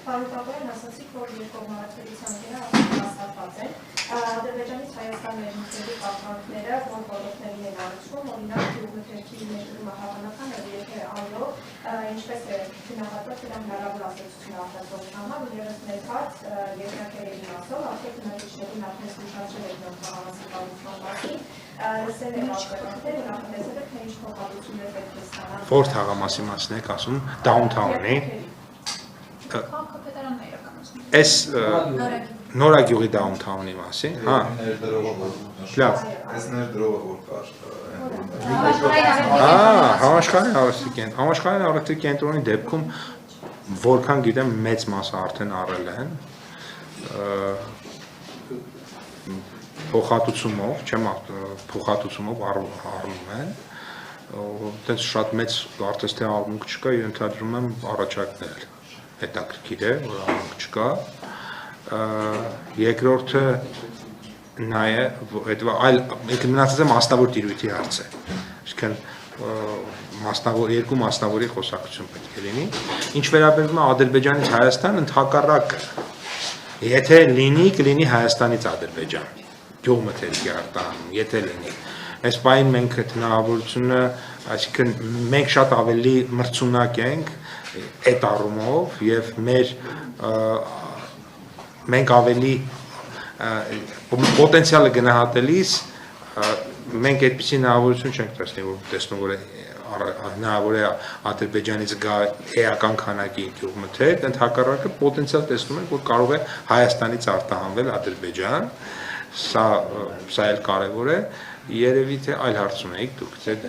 Բարոյական ասացիք, որ երկկողմարությունների ցանկերը հաստատված են։ Ադրբեջանից Հայաստան ներմուծելու կապանքները որ ոլորտների են առնչվում, օրինակ գյուղմթերքի ներդրումը հավանական է, եթե այո, ինչպես է գնահատված դրա հնարավոր ազդեցությունը արտադրողի համար, ևս մեծ հարց երկրակերերի մասով, արդյոք բնակիչներին արդեն զգուշացրել եք նոր խաղաղասի կառուցման մասին, լսել եք արտադրողներ, նախատեսել եք թե ինչ փոխհատուցումներ պետք է ստանան։ Որ թաղամասի մասին եք ասում, Downtown-ի։ Այս նորագյուղի Downtown-ի մասին, հա։ Լավ։ Այս ներդրողը որ կար։ Համաշխարհային առևտրի կենտրոնի դեպքում որքան գիտեմ մեծ մասը արդեն առել են փոխհատուցումով, չեմ փոխհատուցումով առնում են, այդպես շատ մեծ կարծես թե աղմուկ չկա, ենթադրում եմ առաջարկներ հետաքրքիր է, որ աղմուկ չկա, երկրորդը նա է, այլ մնացածը մասնավոր տիրույթի հարց է, այսինքն երկու մասնավորի խոսակցություն պետք է լինի, ինչ վերաբերում է Ադրբեջանից Հայաստան, ընդհակառակը, եթե լինի, կլինի Հայաստանից Ադրբեջան, գյուղմթերքի արտահանում, եթե լինի, այս պահին մենք այդ հնարավորությունը, այսինքն մենք շատ ավելի մրցունակ ենք այդ առումով եւ մենք ավելի պոտենցիալը գնահատելիս մենք այդպիսի հնարավորություն չենք տեսնում, որ հնարավոր է Ադրբեջանից գա էական քանակի գյուղմթեր, ընդհակառակը պոտենցիալ տեսնում ենք, որ կարող է Հայաստանից արտահանվել Ադրբեջան, սա էլ կարևոր է, երևի թե այլ հարց ունեիք դուք,